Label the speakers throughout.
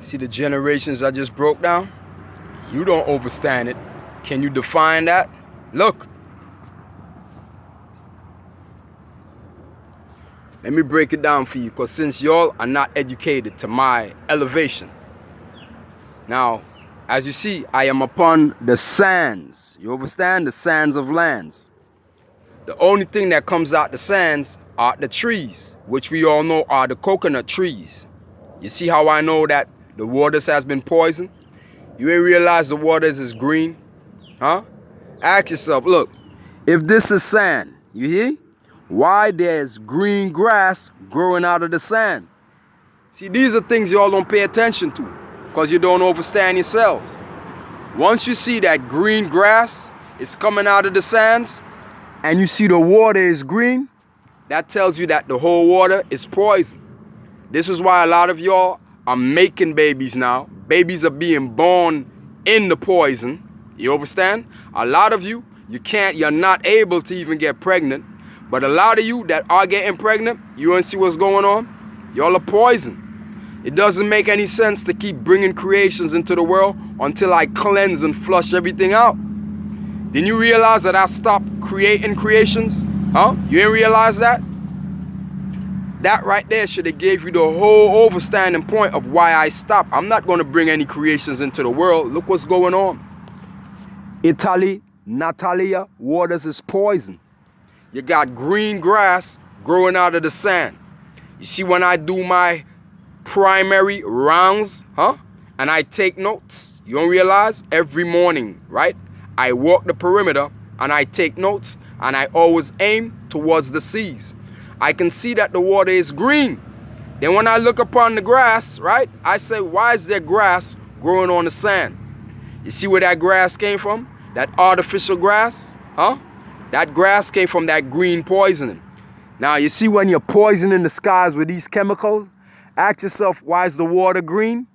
Speaker 1: See the generations I just broke down? You don't understand it. Can you define that? Look. Let me break it down for you, because since y'all are not educated to my elevation. Now, as you see, I am upon the sands. You understand? The sands of lands. The only thing that comes out the sands are the trees, which we all know are the coconut trees. You see how I know that the waters has been poisoned? You ain't realize the waters is green? Huh? Ask yourself, look, if this is sand, you hear? Why there's green grass growing out of the sand? See, these are things y'all don't pay attention to because you don't understand yourselves. Once you see that green grass is coming out of the sands and you see the water is green, that tells you that the whole water is poison. This is why a lot of y'all are making babies now. Babies are being born in the poison. You understand? A lot of you're not able to even get pregnant. But a lot of you that are getting pregnant, you want to see what's going on? Y'all are poison. It doesn't make any sense to keep bringing creations into the world until I cleanse and flush everything out. Didn't you realize that I stopped creating creations? Huh? You didn't realize that? That right there should have gave you the whole overstanding point of why I stopped. I'm not going to bring any creations into the world. Look what's going on. Italy, Natalia, waters is poison. You got green grass growing out of the sand. You see, when I do my primary rounds, and I take notes, you don't realize? Every morning, right? I walk the perimeter and I take notes and I always aim towards the seas. I can see that the water is green. Then when I look upon the grass, right? I say, why is there grass growing on the sand? You see where that grass came from? That artificial grass, That grass came from that green poisoning. Now, you see when you're poisoning the skies with these chemicals, ask yourself, why is the water green?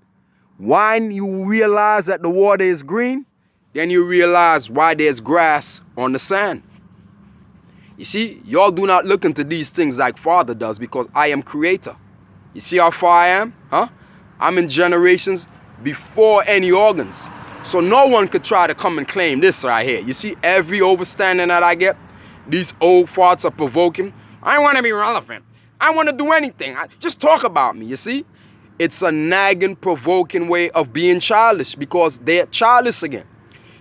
Speaker 1: When you realize that the water is green, then you realize why there's grass on the sand. You see, y'all do not look into these things like Father does because I am creator. You see how far I am? I'm in generations before any organs. So no one could try to come and claim this right here. You see, every overstanding that I get, these old farts are provoking. I want to be relevant. I want to do anything. Just talk about me, you see? It's a nagging, provoking way of being childish because they're childish again.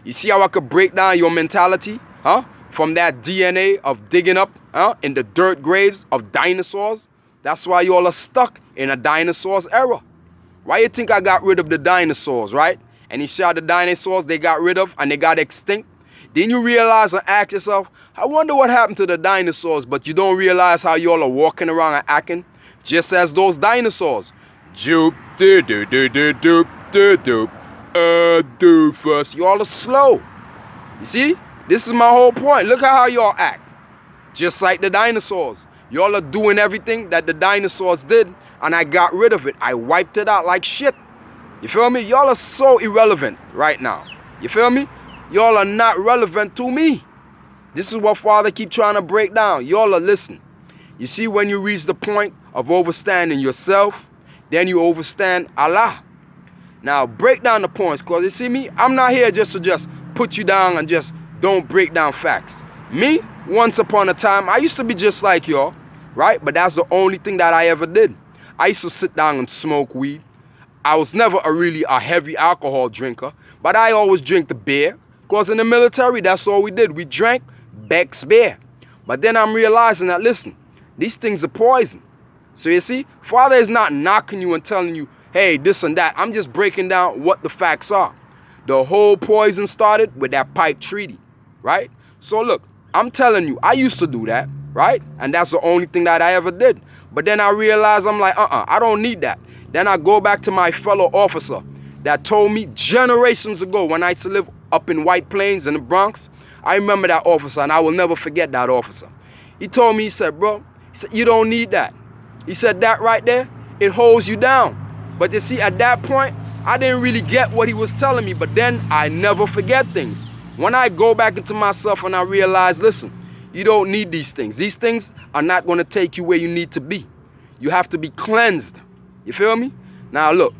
Speaker 1: You see how I could break down your mentality, from that DNA of digging up in the dirt graves of dinosaurs? That's why you all are stuck in a dinosaurs era. Why you think I got rid of the dinosaurs, right? And you see how the dinosaurs they got rid of and they got extinct? Then you realize and ask yourself, I wonder what happened to the dinosaurs, but you don't realize how you all are walking around and acting just as those dinosaurs. Joop, doop, doop, doop, doop, doop, doofus. You all are slow. You see? This is my whole point. Look at how y'all act. Just like the dinosaurs. Y'all are doing everything that the dinosaurs did, and I got rid of it. I wiped it out like shit. You feel me? Y'all are so irrelevant right now. You feel me? Y'all are not relevant to me. This is what Father keep trying to break down. Y'all are listening. You see, when you reach the point of overstanding yourself, then you overstand Allah. Now, break down the points, because you see me, I'm not here just to put you down and just don't break down facts. Me, once upon a time, I used to be just like y'all, right? But that's the only thing that I ever did. I used to sit down and smoke weed. I was never really a heavy alcohol drinker, but I always drink the beer, because in the military, that's all we did. We drank Beck's beer. But then I'm realizing that, listen, these things are poison. So you see, Father is not knocking you and telling you, hey, this and that. I'm just breaking down what the facts are. The whole poison started with that pipe treaty, right? So look, I'm telling you, I used to do that, right? And that's the only thing that I ever did. But then I realized, I'm like, I don't need that. Then I go back to my fellow officer that told me generations ago when I used to live up in White Plains in the Bronx. I remember that officer, and I will never forget that officer. He told me, he said, bro, you don't need that. He said, that right there, it holds you down. But you see, at that point, I didn't really get what he was telling me, but then I never forget things. When I go back into myself and I realize, listen, you don't need these things. These things are not going to take you where you need to be. You have to be cleansed. You feel me? Now look,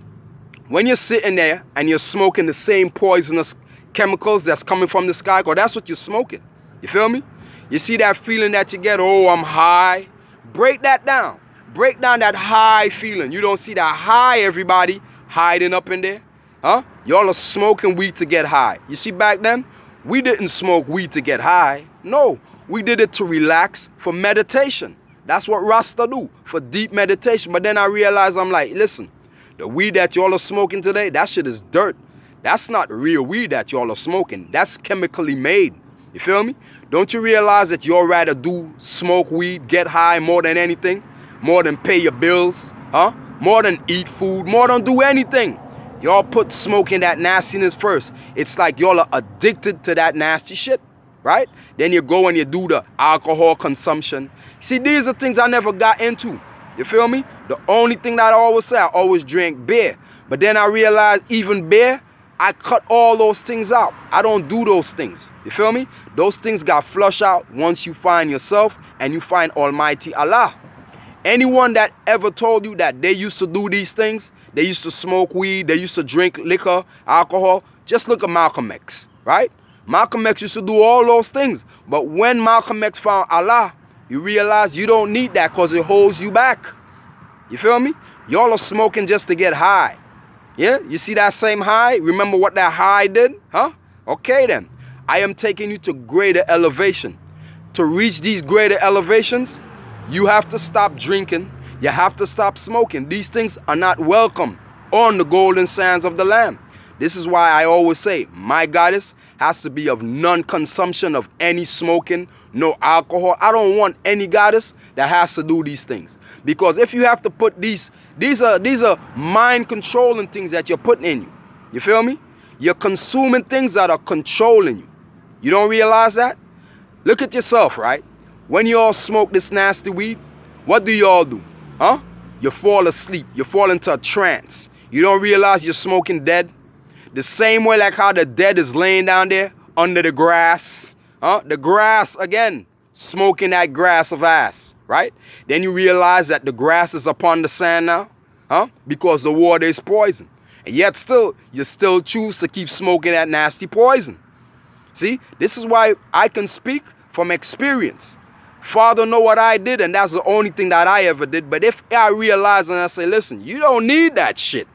Speaker 1: when you're sitting there and you're smoking the same poisonous chemicals that's coming from the sky, because that's what you're smoking. You feel me? You see that feeling that you get, oh, I'm high? Break that down. Break down that high feeling. You don't see that high, everybody, hiding up in there? Huh? Y'all are smoking weed to get high. You see, back then, we didn't smoke weed to get high. No, we did it to relax for meditation. That's what Rasta do, for deep meditation. But then I realized, I'm like, listen, the weed that y'all are smoking today, that shit is dirt. That's not real weed that y'all are smoking. That's chemically made. You feel me? Don't you realize that you'll rather do smoke weed, get high more than anything? More than pay your bills, huh? More than eat food, more than do anything. Y'all put smoking that nastiness first. It's like y'all are addicted to that nasty shit, right? Then you go and you do the alcohol consumption. See, these are things I never got into. You feel me? The only thing that I always say, I always drink beer. But then I realized even beer, I cut all those things out. I don't do those things. You feel me? Those things got flushed out once you find yourself and you find Almighty Allah. Anyone that ever told you that they used to do these things, they used to smoke weed, they used to drink liquor, alcohol, just look at Malcolm X, right? Malcolm X used to do all those things. But when Malcolm X found Allah, you realize you don't need that because it holds you back. You feel me? Y'all are smoking just to get high. Yeah? You see that same high? Remember what that high did? Huh? Okay then. I am taking you to greater elevation. To reach these greater elevations, you have to stop drinking. You have to stop smoking. These things are not welcome on the golden sands of the Lamb. This is why I always say my goddess has to be of non-consumption of any smoking, no alcohol. I don't want any goddess that has to do these things. Because if you have to put these are mind-controlling things that you're putting in you. You feel me? You're consuming things that are controlling you. You don't realize that? Look at yourself, right? When you all smoke this nasty weed, what do y'all do? Huh? You fall asleep. You fall into a trance. You don't realize you're smoking dead. The same way like how the dead is laying down there under the grass. Huh? The grass, again, smoking that grass of ass, right? Then you realize that the grass is upon the sand now, huh? Because the water is poison. And yet still, you still choose to keep smoking that nasty poison. See, this is why I can speak from experience. Father know what I did, and that's the only thing that I ever did. But if I realize and I say, listen, you don't need that shit.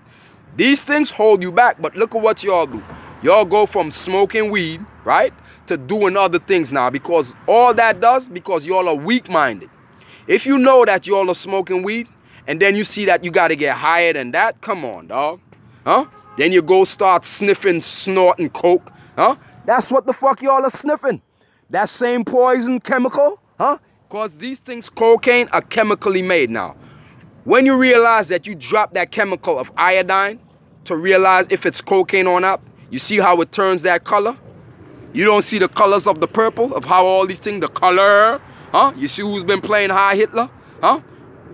Speaker 1: These things hold you back, but look at what y'all do. Y'all go from smoking weed, right, to doing other things now, because all that does, because y'all are weak-minded. If you know that y'all are smoking weed, and then you see that you got to get higher than that, come on, dog. Huh? Then you go start sniffing, snorting coke. Huh? That's what the fuck y'all are sniffing. That same poison chemical, huh? Because these things, cocaine, are chemically made now. When you realize that you drop that chemical of iodine to realize if it's cocaine or not, you see how it turns that color? You don't see the colors of the purple, of how all these things, the color, huh? You see who's been playing High Hitler, huh?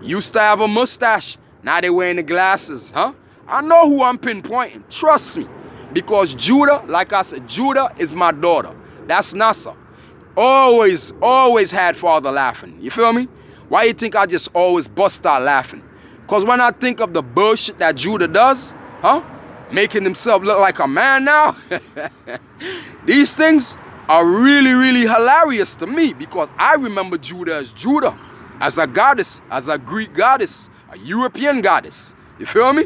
Speaker 1: Used to have a mustache, now they wearing the glasses, huh? I know who I'm pinpointing, trust me. Because Judah, like I said, Judah is my daughter. That's Nasa. Always had father laughing. You feel me? Why you think I just always bust out laughing? Because when I think of the bullshit that Judah does, huh? Making himself look like a man now. These things are really, really hilarious to me because I remember Judah, as a goddess, as a Greek goddess, a European goddess. You feel me?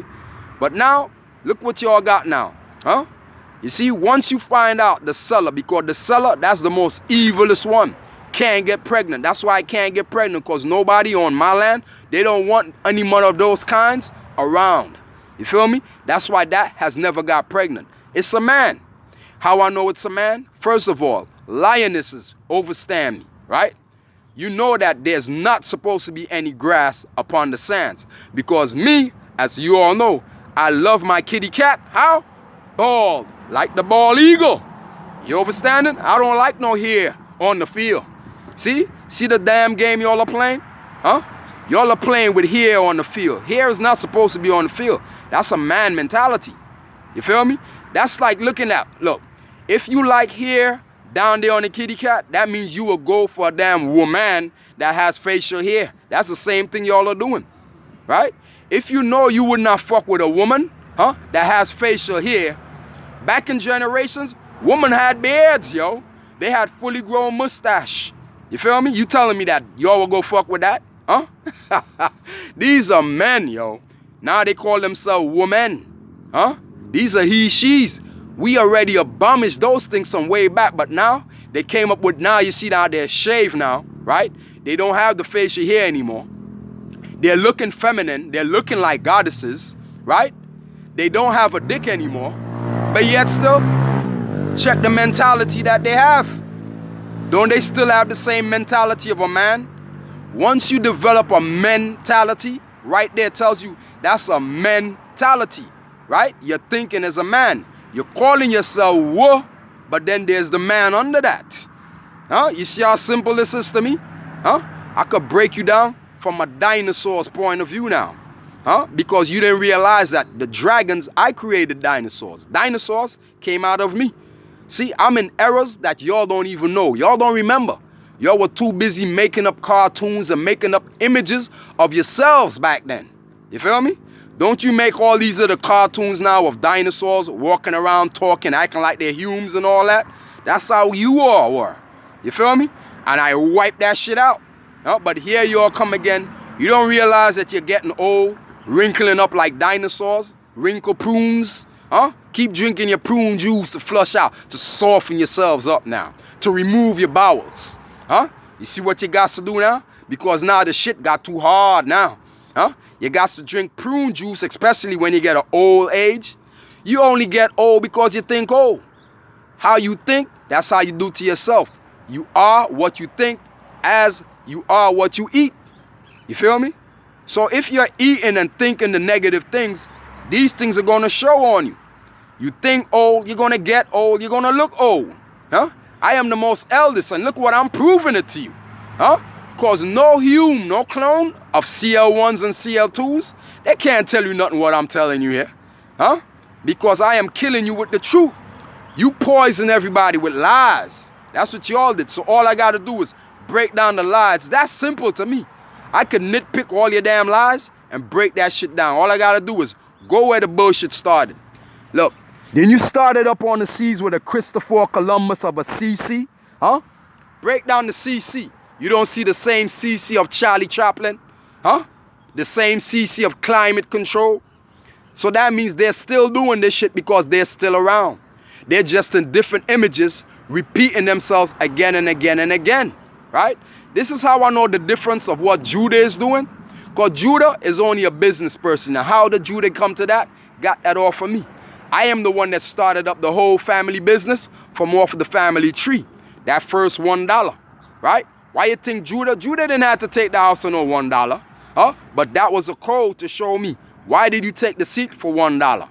Speaker 1: But now, look what y'all got now, huh? You see, once you find out the seller, because the seller, that's the most evilest one, can't get pregnant. That's why I can't get pregnant, because nobody on my land, they don't want any more of those kinds around. You feel me? That's why that has never got pregnant. It's a man. How I know it's a man? First of all, lionesses overstand me, right? You know that there's not supposed to be any grass upon the sands. Because me, as you all know, I love my kitty cat. How? Bald. Like the bald eagle. You understanding? I don't like no hair on the field. See? See the damn game y'all are playing? Huh? Y'all are playing with hair on the field. Hair is not supposed to be on the field. That's a man mentality. You feel me? That's like looking at, look, if you like hair down there on the kitty cat, that means you will go for a damn woman that has facial hair. That's the same thing y'all are doing. Right? If you know you would not fuck with a woman, that has facial hair, back in generations, women had beards, yo. They had fully grown mustache. You feel me? You telling me that y'all will go fuck with that? Huh? These are men, yo. Now they call themselves women. Huh? These are he, she's. We already abolished those things some way back, but now they came up with, now you see now they're shaved now, right? They don't have the facial hair anymore. They're looking feminine. They're looking like goddesses, right? They don't have a dick anymore. But yet still, check the mentality that they have. Don't they still have the same mentality of a man? Once you develop a mentality, right there tells you that's a mentality, right? You're thinking as a man. You're calling yourself wo, but then there's the man under that. Huh? You see how simple this is to me? Huh? I could break you down from a dinosaur's point of view now. Huh? Because you didn't realize that the dragons, I created dinosaurs. Dinosaurs came out of me. See, I'm in eras that y'all don't even know. Y'all don't remember. Y'all were too busy making up cartoons and making up images of yourselves back then. You feel me? Don't you make all these other cartoons now of dinosaurs walking around talking, acting like they're humans and all that? That's how you all were. You feel me? And I wiped that shit out. But here you all come again. You don't realize that you're getting old, wrinkling up like dinosaurs, wrinkle prunes. Keep drinking your prune juice to flush out, to soften yourselves up now, to remove your bowels. You see what you got to do now? Because now the shit got too hard now. You got to drink prune juice, especially when you get an old age. You only get old because you think old. How you think, that's how you do to yourself. You are what you think as you are what you eat. You feel me? So if you're eating and thinking the negative things, these things are going to show on you. You think old, you're going to get old, you're going to look old. I am the most eldest, and look what I'm proving it to you. Because no human, no clone of CL1s and CL2s, they can't tell you nothing what I'm telling you here. Because I am killing you with the truth. You poison everybody with lies. That's what y'all did. So all I got to do is break down the lies. That's simple to me. I could nitpick all your damn lies and break that shit down. All I got to do is go where the bullshit started. Look, then you started up on the seas with a Christopher Columbus of a CC. Break down the CC. You don't see the same CC of Charlie Chaplin? The same CC of climate control? So that means they're still doing this shit because they're still around. They're just in different images, repeating themselves again and again and again, right? This is how I know the difference of what Judah is doing. Because Judah is only a business person. Now, how did Judah come to that? Got that all from me. I am the one that started up the whole family business from off of the family tree. That first $1, right? Why you think Judah? Judah didn't have to take the house for no $1. But that was a code to show me. Why did you take the seat for $1?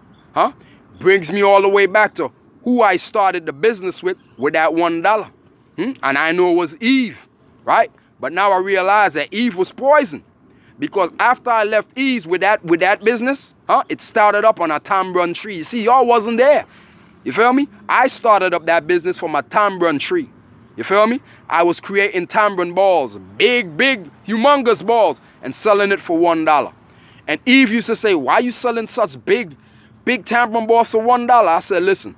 Speaker 1: Brings me all the way back to who I started the business with that $1. And I know it was Eve, right? But now I realize that Eve was poison. Because after I left Eve with that business, it started up on a tambron tree. You see, y'all wasn't there. You feel me? I started up that business from a tambron tree. You feel me? I was creating tambron balls, big, humongous balls, and selling it for $1. And Eve used to say, why you selling such big tambron balls for $1? I said, listen,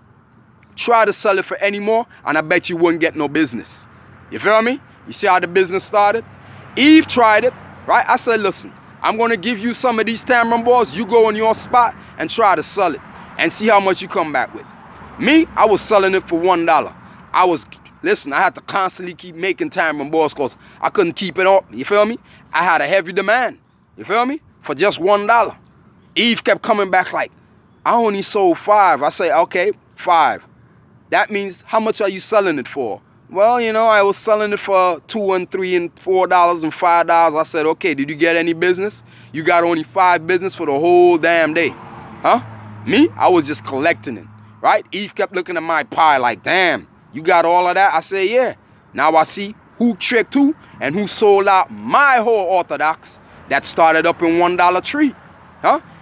Speaker 1: try to sell it for any more, and I bet you wouldn't get no business. You feel me? You see how the business started? Eve tried it, right? I said, listen, I'm going to give you some of these tambron balls. You go in your spot and try to sell it and see how much you come back with. Me, I was selling it for $1. Listen, I had to constantly keep making tambron balls because I couldn't keep it up. You feel me? I had a heavy demand. You feel me? For just $1. Eve kept coming back like, I only sold 5. I say, okay, 5. That means how much are you selling it for? Well, I was selling it for $2 and $3 and $4 and $5. I said, okay, did you get any business? You got only 5 business for the whole damn day. Me? I was just collecting it, right? Eve kept looking at my pie like, damn, you got all of that? I said, yeah. Now I see who tricked who and who sold out my whole orthodox that started up in $1 tree.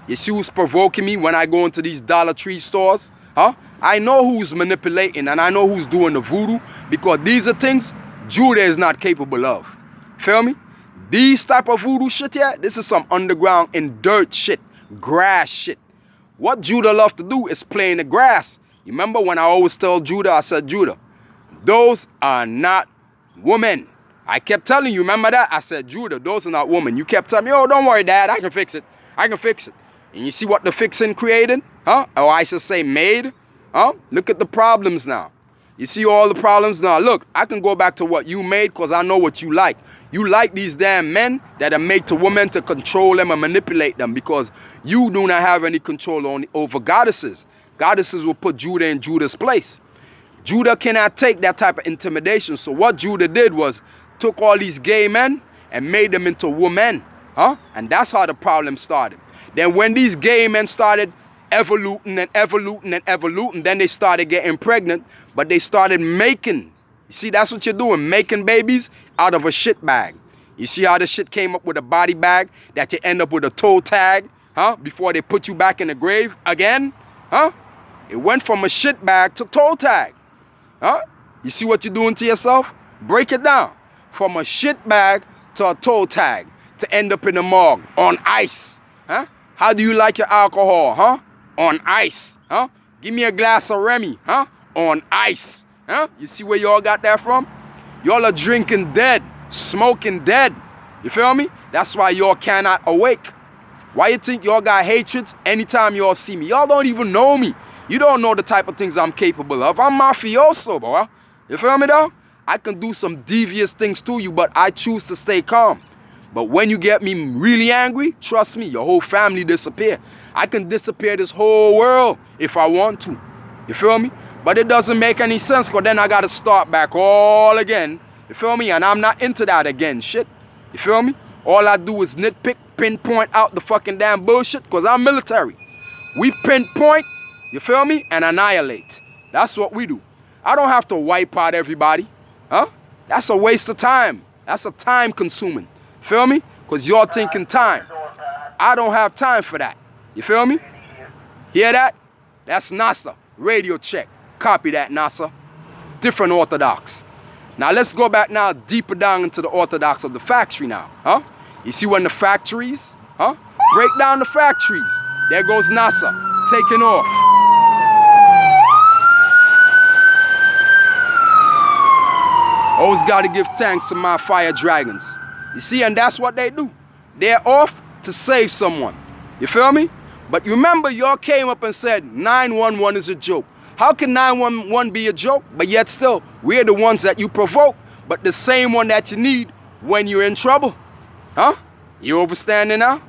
Speaker 1: You see who's provoking me when I go into these Dollar Tree stores? I know who's manipulating and I know who's doing the voodoo because these are things Judah is not capable of. Feel me? These type of voodoo shit here, this is some underground and dirt shit, grass shit. What Judah love to do is play in the grass. You remember when I always tell Judah, I said, Judah, those are not women. I kept telling you, remember that? I said, Judah, those are not women. You kept telling me, oh, don't worry, Dad, I can fix it. I can fix it. And you see what the fixing created? Huh? Or I should say made? Huh? Look at the problems now. You see all the problems now. Look, I can go back to what you made because I know what you like. You like these damn men that are made to women to control them and manipulate them because you do not have any control over goddesses. Goddesses will put Judah in Judah's place. Judah cannot take that type of intimidation. So what Judah did was took all these gay men and made them into women. Huh? And that's how the problem started. Then when these gay men started evoluting, then they started getting pregnant, but they started making. You see, that's what you're doing, making babies out of a shit bag. You see how the shit came up with a body bag that you end up with a toe tag, huh? Before they put you back in the grave again, huh? It went from a shit bag to toe tag, huh? You see what you're doing to yourself? Break it down. From a shit bag to a toe tag to end up in the morgue on ice, huh? How do you like your alcohol, huh? On ice, huh? Give me a glass of Remy, huh? On ice, huh? You see where y'all got that from? Y'all are drinking dead, smoking dead. You feel me? That's why y'all cannot awake. Why you think y'all got hatreds anytime y'all see me? Y'all don't even know me. You don't know the type of things I'm capable of. I'm mafioso, boy. You feel me though? I can do some devious things to you, but I choose to stay calm. But when you get me really angry, trust me, your whole family disappear. I can disappear this whole world if I want to. You feel me? But it doesn't make any sense because then I got to start back all again. You feel me? And I'm not into that again, shit. You feel me? All I do is nitpick, pinpoint out the fucking damn bullshit because I'm military. We pinpoint, you feel me? And annihilate. That's what we do. I don't have to wipe out everybody. Huh? That's a waste of time. That's a time consuming. Feel me? Because you're thinking time. I don't have time for that. You feel me? Hear that? That's NASA. Radio check. Copy that, NASA. Different Orthodox. Now let's go back now deeper down into the Orthodox of the factory now. Huh? You see when the factories, huh? Break down the factories. There goes NASA. Taking off. Always got to give thanks to my fire dragons. You see, and that's what they do. They're off to save someone. You feel me? But remember, y'all came up and said 911 is a joke. How can 911 be a joke? But yet still, we're the ones that you provoke, but the same one that you need when you're in trouble. Huh? You understanding now?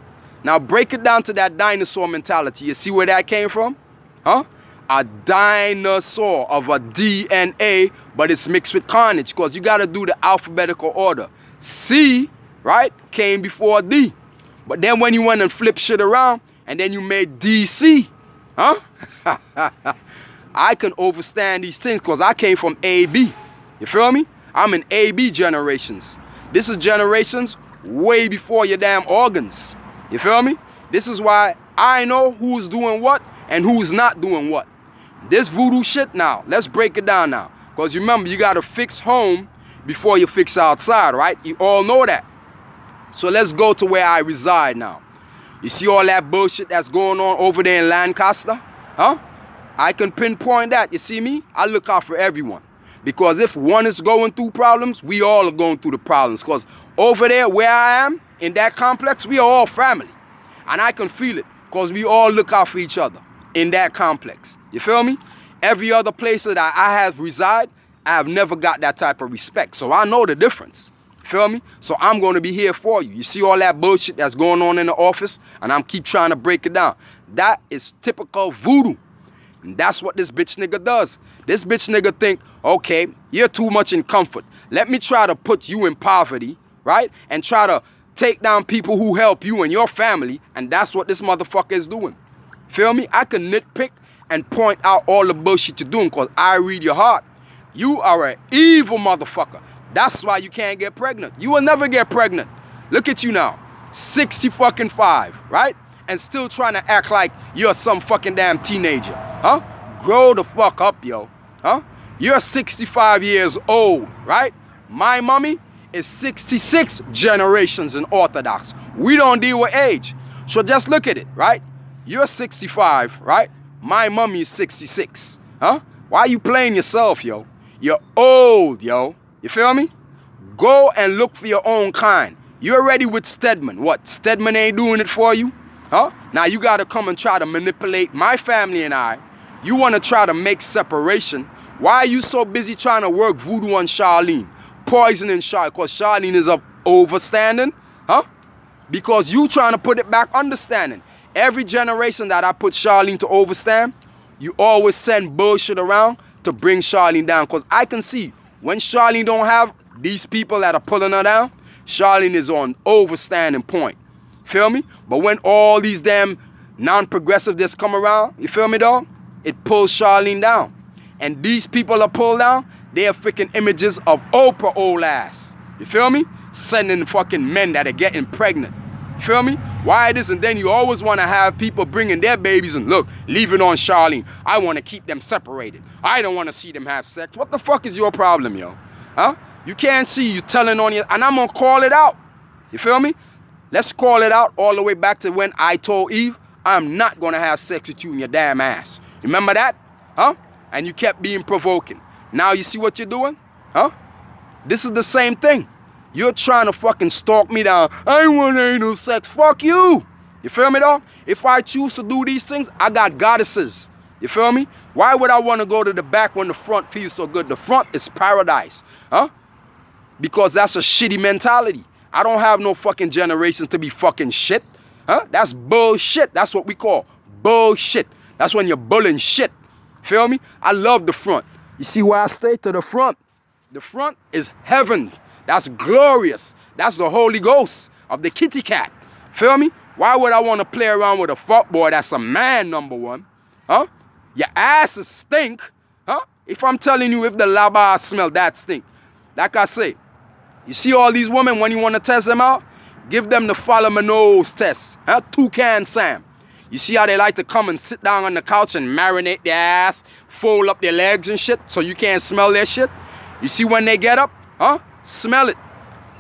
Speaker 1: Now break it down to that dinosaur mentality. You see where that came from? Huh? A dinosaur of a DNA, but it's mixed with carnage because you got to do the alphabetical order. C, right, came before D. But then when you went and flipped shit around, and then you made DC, huh? I can understand these things because I came from AB. You feel me? I'm in AB generations. This is generations way before your damn organs. You feel me? This is why I know who's doing what and who's not doing what. This voodoo shit now, let's break it down now. Because remember, you got to fix home before you fix outside, right? You all know that. So let's go to where I reside now. You see all that bullshit that's going on over there in Lancaster? Huh? I can pinpoint that. You see me? I look out for everyone. Because if one is going through problems, we all are going through the problems. Because over there where I am, in that complex, we are all family. And I can feel it. Because we all look out for each other in that complex. You feel me? Every other place that I have reside, I have never got that type of respect. So I know the difference. Feel me? So I'm going to be here for you. You see all that bullshit that's going on in the office? And I'm keep trying to break it down. That is typical voodoo. And that's what this bitch nigga does. This bitch nigga think, okay, you're too much in comfort. Let me try to put you in poverty, right? And try to take down people who help you and your family. And that's what this motherfucker is doing. Feel me? I can nitpick and point out all the bullshit you're doing because I read your heart. You are an evil motherfucker. That's why you can't get pregnant. You will never get pregnant. Look at you now. 65, right? And still trying to act like you're some fucking damn teenager. Huh? Grow the fuck up, yo. Huh? You're 65 years old, right? My mommy is 66 generations in Orthodox. We don't deal with age. So just look at it, right? You're 65, right? My mommy is 66. Huh? Why are you playing yourself, yo? You're old, yo. You feel me? Go and look for your own kind. You're already with Stedman. What? Stedman ain't doing it for you? Huh? Now you gotta come and try to manipulate my family and I. You wanna try to make separation. Why are you so busy trying to work voodoo on Charlene? Poisoning Charlene, because Charlene is of overstanding? Huh? Because you trying to put it back understanding. Every generation that I put Charlene to overstand, you always send bullshit around to bring Charlene down. Because I can see when Charlene don't have these people that are pulling her down, Charlene is on overstanding point. Feel me? But when all these damn non-progressive just come around, you feel me, dog? It pulls Charlene down. And these people are pulled down, they are freaking images of Oprah old ass. You feel me? Sending fucking men that are getting pregnant. You feel me? Why this? And then you always want to have people bringing their babies and look, leave it on Charlene. I want to keep them separated. I don't want to see them have sex. What the fuck is your problem, yo? Huh? You can't see you telling on you, and I'm going to call it out. You feel me? Let's call it out all the way back to when I told Eve, I'm not going to have sex with you in your damn ass. Remember that? Huh? And you kept being provoking. Now you see what you're doing? Huh? This is the same thing. You're trying to fucking stalk me down. I ain't want anal sex. Fuck you. You feel me, dog? If I choose to do these things, I got goddesses. You feel me? Why would I want to go to the back when the front feels so good? The front is paradise. Huh? Because that's a shitty mentality. I don't have no fucking generation to be fucking shit. Huh? That's bullshit. That's what we call bullshit. That's when you're bullying shit. Feel me? I love the front. You see why I stay to the front? The front is heaven. That's glorious. That's the Holy Ghost of the kitty cat. Feel me? Why would I want to play around with a fuckboy that's a man, number one? Huh? Your asses stink. Huh? If I'm telling you, if the laba smell, that stink. Like I say, you see all these women, when you want to test them out, give them the follow my nose test. Huh? Toucan Sam. You see how they like to come and sit down on the couch and marinate their ass, fold up their legs and shit so you can't smell their shit? You see when they get up, huh? Smell it.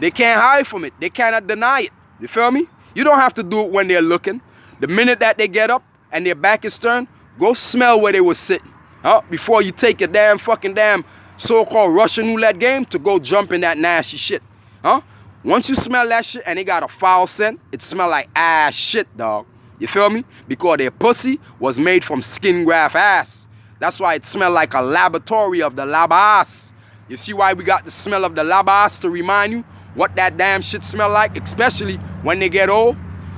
Speaker 1: They can't hide from it. They cannot deny it. You feel me? You don't have to do it when they're looking. The minute that they get up and their back is turned, go smell where they were sitting. Huh? Before you take your damn so-called Russian roulette game to go jump in that nasty shit. Huh? Once you smell that shit and they got a foul scent, it smell like ass shit, dog. You feel me? Because their pussy was made from skin graft ass. That's why it smelled like a laboratory of the labas. You see why we got the smell of the labas to remind you what that damn shit smell like, especially when they get old?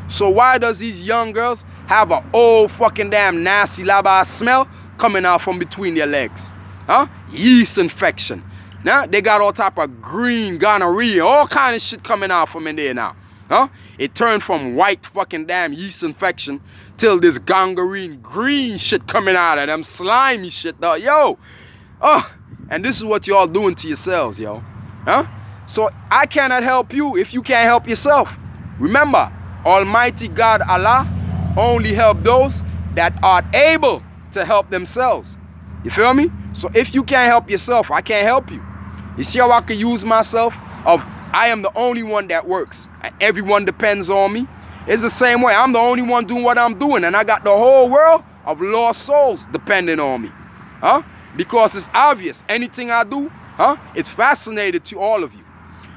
Speaker 1: So why does these young girls have an old fucking damn nasty labas smell coming out from between their legs? Huh? Yeast infection. Now they got all type of green gonorrhea, all kind of shit coming out from in there now. Huh? It turned from white fucking damn yeast infection till this gangrene green shit coming out of them slimy shit, though. Yo. And this is what y'all doing to yourselves, yo. Huh? So I cannot help you if you can't help yourself. Remember, Almighty God Allah only help those that are able to help themselves. You feel me? So if you can't help yourself, I can't help you. You see how I can use myself of I am the only one that works and everyone depends on me? It's the same way. I'm the only one doing what I'm doing and I got the whole world of lost souls depending on me. Huh? Because it's obvious. Anything I do, huh? It's fascinating to all of you.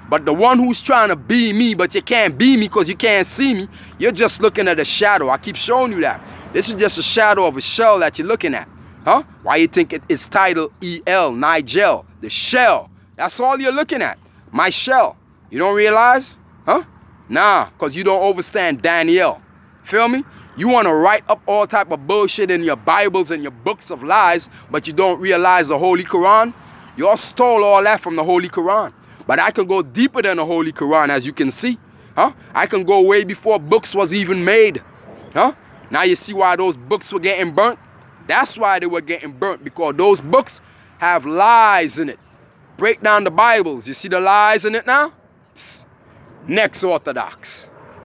Speaker 1: But the one who's trying to be me, but you can't be me because you can't see me, you're just looking at a shadow. I keep showing you that. This is just a shadow of a shell that you're looking at. Huh? Why you think it's titled E-L, Nigel, the shell. That's all you're looking at. My shell. You don't realize? Huh? Nah, because you don't understand Daniel. Feel me? You want to write up all type of bullshit in your Bibles and your books of lies, but you don't realize the Holy Quran? You all stole all that from the Holy Quran. But I can go deeper than the Holy Quran, as you can see. Huh? I can go way before books was even made. Huh? Now you see why those books were getting burnt? That's why they were getting burnt, because those books have lies in it. Break down the Bibles. You see the lies in it now? Next Orthodox.